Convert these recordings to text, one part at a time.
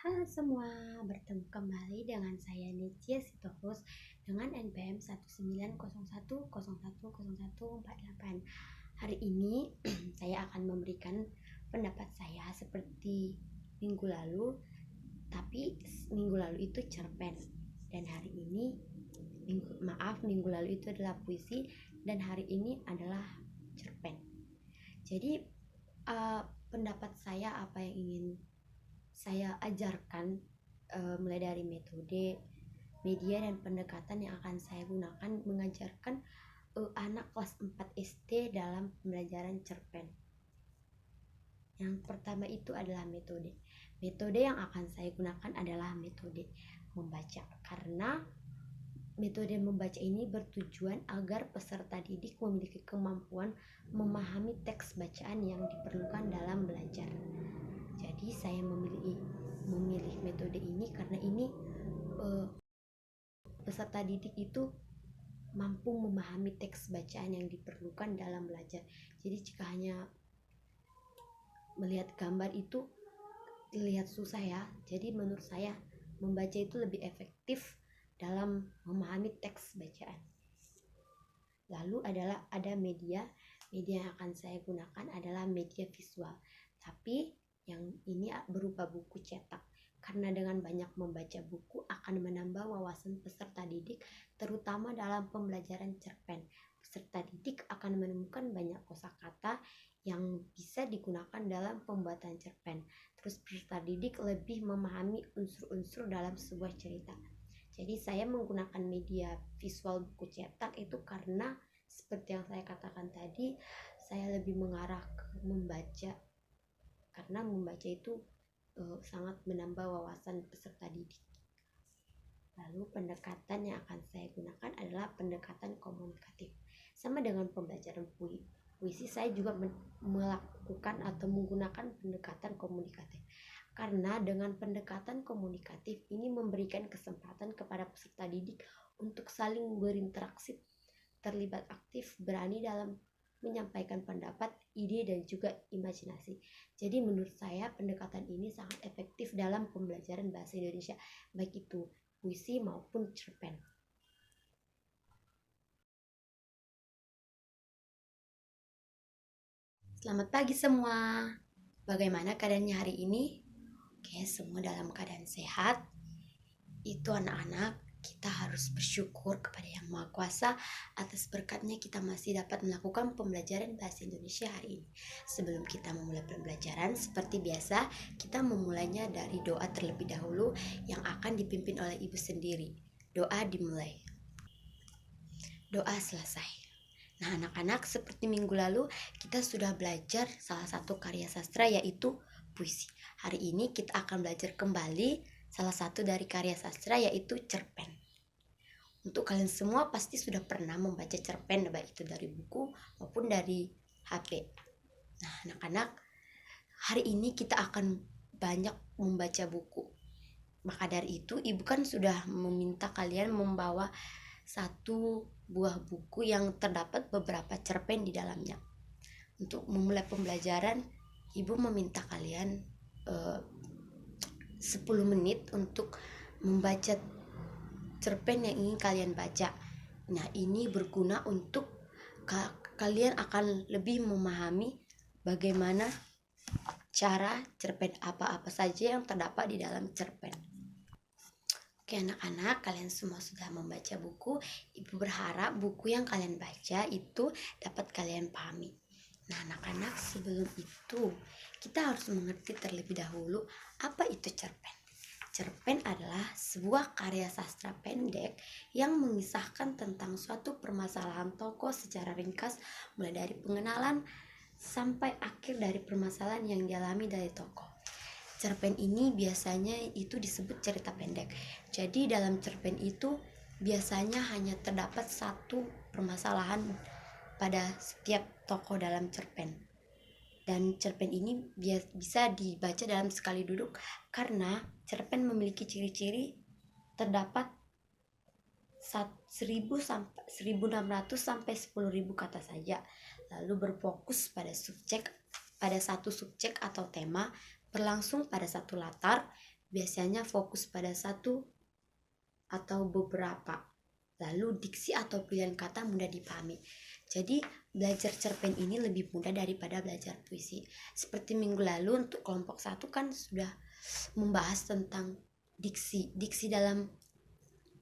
Halo semua, bertemu kembali dengan saya Necia Sitorus dengan NPM 1901010010148. Hari ini saya akan memberikan pendapat saya seperti minggu lalu, tapi minggu lalu itu cerpen dan hari ini minggu lalu itu adalah puisi dan hari ini adalah cerpen. Jadi pendapat saya apa yang ingin saya ajarkan mulai dari metode, media dan pendekatan yang akan saya gunakan mengajarkan anak kelas 4 SD dalam pembelajaran cerpen. Yang pertama itu adalah metode. Metode yang akan saya gunakan adalah metode membaca, karena metode membaca ini bertujuan agar peserta didik memiliki kemampuan memahami teks bacaan yang diperlukan dalam belajar. Jadi saya memilih metode ini karena ini peserta didik itu mampu memahami teks bacaan yang diperlukan dalam belajar. Jadi jika hanya melihat gambar itu terlihat susah ya. Jadi menurut saya membaca itu lebih efektif dalam memahami teks bacaan. Lalu ada media yang akan saya gunakan adalah media visual. Tapi yang ini berupa buku cetak. Karena dengan banyak membaca buku akan menambah wawasan peserta didik, terutama dalam pembelajaran cerpen. Peserta didik akan menemukan banyak kosakata yang bisa digunakan dalam pembuatan cerpen. Terus peserta didik lebih memahami unsur-unsur dalam sebuah cerita. Jadi saya menggunakan media visual buku cetak itu karena seperti yang saya katakan tadi, saya lebih mengarah ke membaca. Karena membaca itu sangat menambah wawasan peserta didik. Lalu pendekatan yang akan saya gunakan adalah pendekatan komunikatif. Sama dengan pembelajaran puisi, saya juga melakukan atau menggunakan pendekatan komunikatif. Karena dengan pendekatan komunikatif ini memberikan kesempatan kepada peserta didik untuk saling berinteraksi, terlibat aktif, berani dalam menyampaikan pendapat, ide, dan juga imajinasi. Jadi menurut saya pendekatan ini sangat efektif dalam pembelajaran bahasa Indonesia, baik itu puisi maupun cerpen. Selamat pagi semua. Bagaimana keadaannya hari ini? Oke, semua dalam keadaan sehat. Itu anak-anak, kita harus bersyukur kepada Yang Maha Kuasa atas berkatnya kita masih dapat melakukan pembelajaran bahasa Indonesia hari ini. Sebelum kita memulai pembelajaran, seperti biasa, kita memulainya dari doa terlebih dahulu yang akan dipimpin oleh ibu sendiri. Doa dimulai. Doa selesai. Nah, anak-anak, seperti minggu lalu kita sudah belajar salah satu karya sastra yaitu puisi. Hari ini kita akan belajar kembali salah satu dari karya sastra yaitu cerpen. Untuk kalian semua pasti sudah pernah membaca cerpen, baik itu dari buku maupun dari HP. Nah, anak-anak, hari ini kita akan banyak membaca buku. Maka dari itu, ibu kan sudah meminta kalian membawa satu buah buku yang terdapat beberapa cerpen di dalamnya. Untuk memulai pembelajaran, ibu meminta kalian 10 menit untuk membaca cerpen yang ingin kalian baca. Nah, ini berguna untuk kalian akan lebih memahami bagaimana cara cerpen apa-apa saja yang terdapat di dalam cerpen. Oke anak-anak, kalian semua sudah membaca buku. Ibu berharap buku yang kalian baca itu dapat kalian pahami. Nah anak-anak, sebelum itu kita harus mengerti terlebih dahulu apa itu cerpen. Cerpen adalah sebuah karya sastra pendek yang mengisahkan tentang suatu permasalahan tokoh secara ringkas, mulai dari pengenalan sampai akhir dari permasalahan yang dialami dari tokoh. Cerpen ini biasanya itu disebut cerita pendek. Jadi dalam cerpen itu biasanya hanya terdapat satu permasalahan pada setiap tokoh dalam cerpen. Dan cerpen ini bisa dibaca dalam sekali duduk karena cerpen memiliki ciri-ciri terdapat 1.600 sampai 10.000 kata saja. Lalu berfokus pada satu subjek atau tema, berlangsung pada satu latar, biasanya fokus pada satu atau beberapa. Lalu diksi atau pilihan kata mudah dipahami. Jadi belajar cerpen ini lebih mudah daripada belajar puisi. Seperti minggu lalu untuk kelompok 1 kan sudah membahas tentang diksi. Diksi dalam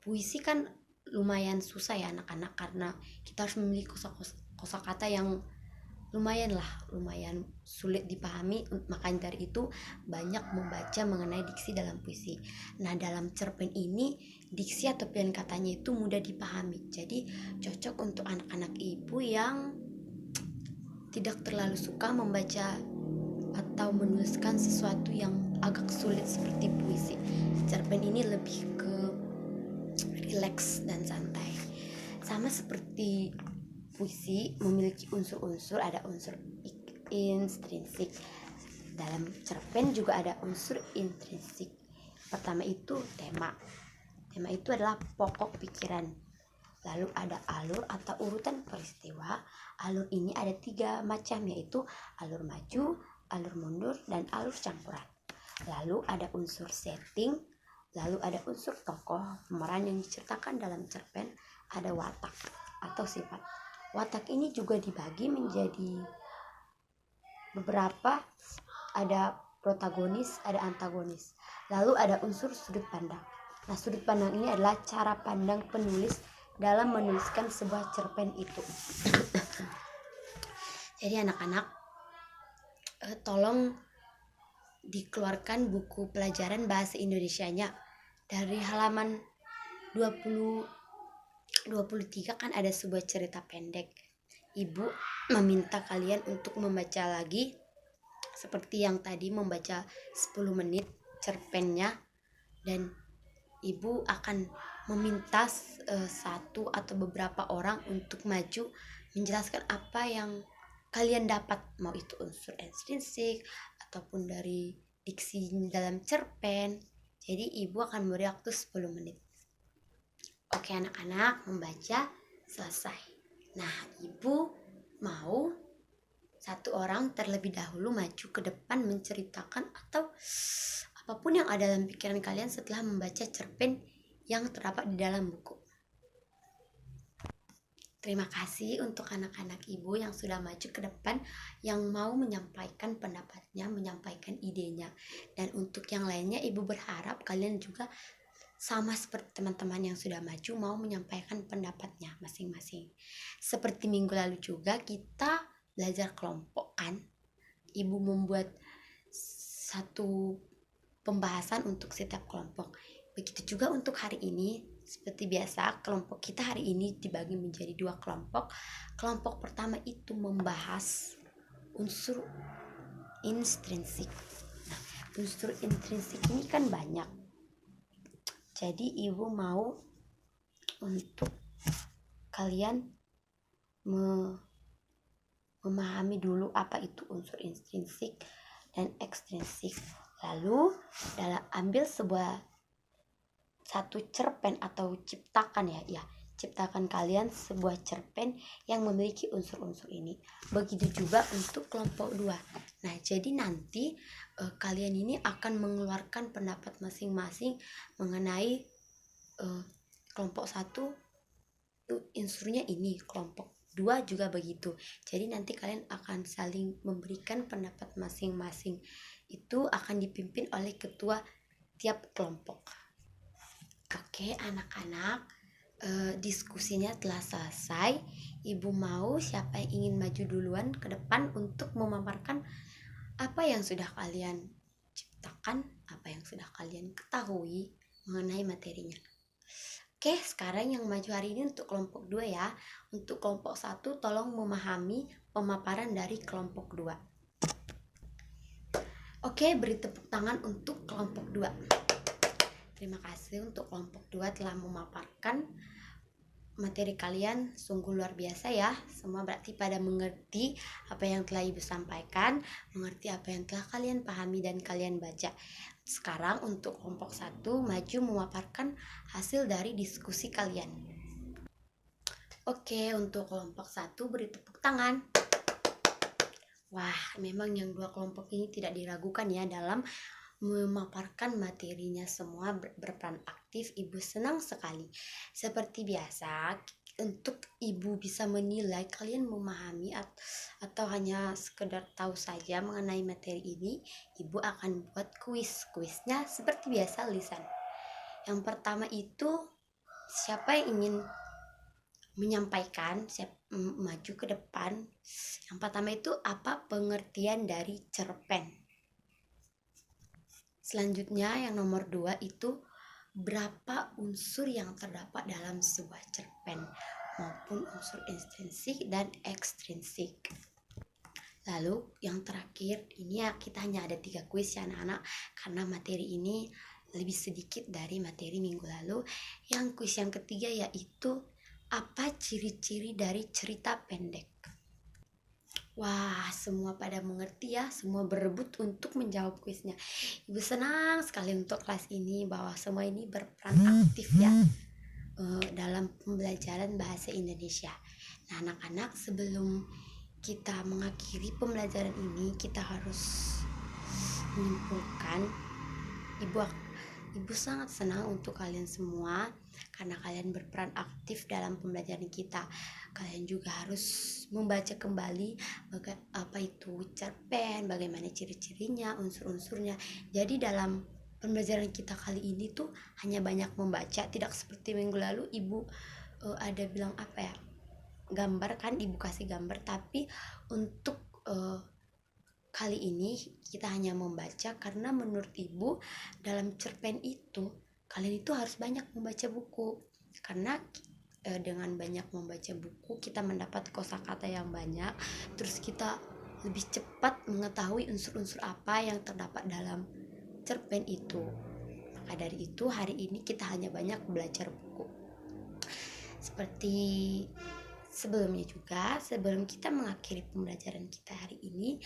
puisi kan lumayan susah ya anak-anak, karena kita harus memiliki kosakata yang lumayan sulit dipahami. Makanya dari itu banyak membaca mengenai diksi dalam puisi. Nah, dalam cerpen ini diksi atau pilihan katanya itu mudah dipahami, jadi cocok untuk anak-anak ibu yang tidak terlalu suka membaca atau menuliskan sesuatu yang agak sulit seperti puisi. Cerpen ini lebih ke rileks dan santai. Sama seperti puisi memiliki unsur-unsur, ada unsur intrinsik. Dalam cerpen juga ada unsur intrinsik. Pertama itu tema. Tema itu adalah pokok pikiran. Lalu ada alur atau urutan peristiwa. Alur ini ada 3 macam, yaitu alur maju, alur mundur, dan alur campuran. Lalu ada unsur setting. Lalu ada unsur tokoh, pemeran yang diceritakan dalam cerpen. Ada watak atau sifat. Watak ini juga dibagi menjadi beberapa, ada protagonis, ada antagonis. Lalu ada unsur sudut pandang. Nah, sudut pandang ini adalah cara pandang penulis dalam menuliskan sebuah cerpen itu. Jadi anak-anak, tolong dikeluarkan buku pelajaran bahasa Indonesianya. Dari halaman 23 kan ada sebuah cerita pendek. Ibu meminta kalian untuk membaca lagi seperti yang tadi, membaca 10 menit cerpennya, dan ibu akan meminta satu atau beberapa orang untuk maju menjelaskan apa yang kalian dapat, mau itu unsur intrinsik ataupun dari diksi dalam cerpen. Jadi ibu akan memberi waktu 10 menit. Oke anak-anak, membaca selesai. Nah, ibu mau satu orang terlebih dahulu maju ke depan menceritakan atau apapun yang ada dalam pikiran kalian setelah membaca cerpen yang terdapat di dalam buku. Terima kasih untuk anak-anak ibu yang sudah maju ke depan, yang mau menyampaikan pendapatnya, menyampaikan idenya. Dan untuk yang lainnya, ibu berharap kalian juga sama seperti teman-teman yang sudah maju, mau menyampaikan pendapatnya masing-masing. Seperti minggu lalu juga kita belajar kelompok kan. Ibu membuat satu pembahasan untuk setiap kelompok. Begitu juga untuk hari ini. Seperti biasa, kelompok kita hari ini dibagi menjadi 2 kelompok. Kelompok pertama itu membahas unsur intrinsik. Nah, unsur intrinsik ini kan banyak. Jadi ibu mau untuk kalian memahami dulu apa itu unsur intrinsik dan ekstrinsik. Lalu ambil satu cerpen atau ciptakan kalian sebuah cerpen yang memiliki unsur-unsur ini. Begitu juga untuk kelompok 2. Nah, jadi nanti kalian ini akan mengeluarkan pendapat masing-masing mengenai kelompok 1 unsurnya ini, kelompok 2 juga begitu. Jadi nanti kalian akan saling memberikan pendapat masing-masing. Itu akan dipimpin oleh ketua tiap kelompok. Oke anak-anak, diskusinya telah selesai. Ibu mau siapa yang ingin maju duluan ke depan untuk memaparkan apa yang sudah kalian ciptakan, apa yang sudah kalian ketahui mengenai materinya. Oke, sekarang yang maju hari ini untuk kelompok 2 ya. Untuk kelompok 1 tolong memahami pemaparan dari kelompok 2. Oke, beri tepuk tangan untuk kelompok 2. Terima kasih untuk kelompok 2 telah memaparkan materi kalian, sungguh luar biasa ya. Semua berarti pada mengerti apa yang telah ibu sampaikan, mengerti apa yang telah kalian pahami dan kalian baca. Sekarang untuk kelompok 1 maju memaparkan hasil dari diskusi kalian. Oke, untuk kelompok 1 beri tepuk tangan. Wah, memang yang 2 kelompok ini tidak diragukan ya dalam memaparkan materinya semua berperan aktif. Ibu senang sekali. Seperti biasa, untuk ibu bisa menilai kalian memahami atau hanya sekedar tahu saja mengenai materi ini, ibu akan buat kuisnya seperti biasa lisan. Yang pertama itu, siapa yang ingin menyampaikan, maju ke depan. Yang pertama itu, apa pengertian dari cerpen. Selanjutnya yang nomor 2 itu, berapa unsur yang terdapat dalam sebuah cerpen, maupun unsur intrinsik dan ekstrinsik. Lalu yang terakhir, ini ya kita hanya ada 3 kuis ya anak-anak, karena materi ini lebih sedikit dari materi minggu lalu. Yang kuis yang ketiga yaitu, apa ciri-ciri dari cerita pendek. Wah, semua pada mengerti ya, semua berebut untuk menjawab kuisnya. Ibu senang sekali untuk kelas ini, bahwa semua ini berperan aktif ya dalam pembelajaran bahasa Indonesia. Nah anak-anak, sebelum kita mengakhiri pembelajaran ini, kita harus menyimpulkan. Ibu sangat senang untuk kalian semua, karena kalian berperan aktif dalam pembelajaran kita. Kalian juga harus membaca kembali apa itu cerpen, bagaimana ciri-cirinya, unsur-unsurnya. Jadi dalam pembelajaran kita kali ini tuh hanya banyak membaca, tidak seperti minggu lalu ibu ada bilang apa ya, gambar kan, ibu kasih gambar. Tapi untuk kali ini kita hanya membaca, karena menurut ibu dalam cerpen itu kalian itu harus banyak membaca buku, karena dengan banyak membaca buku kita mendapat kosakata yang banyak, terus kita lebih cepat mengetahui unsur-unsur apa yang terdapat dalam cerpen itu. Maka dari itu hari ini kita hanya banyak belajar buku. Seperti sebelumnya juga, sebelum kita mengakhiri pembelajaran kita hari ini,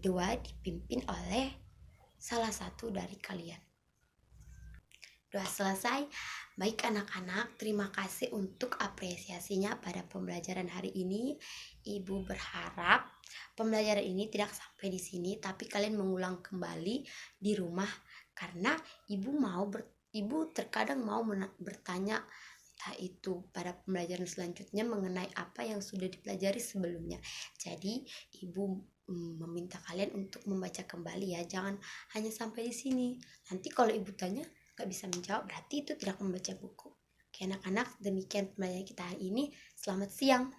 doa dipimpin oleh salah satu dari kalian. Doa selesai. Baik anak-anak, terima kasih untuk apresiasinya pada pembelajaran hari ini. Ibu berharap pembelajaran ini tidak sampai di sini, tapi kalian mengulang kembali di rumah, karena ibu terkadang mau bertanya entah itu pada pembelajaran selanjutnya mengenai apa yang sudah dipelajari sebelumnya. Jadi ibu meminta kalian untuk membaca kembali ya, jangan hanya sampai di sini. Nanti kalau ibu tanya gak bisa menjawab, berarti itu tidak membaca buku. Oke anak-anak, demikian pembelajaran kita hari ini. Selamat siang.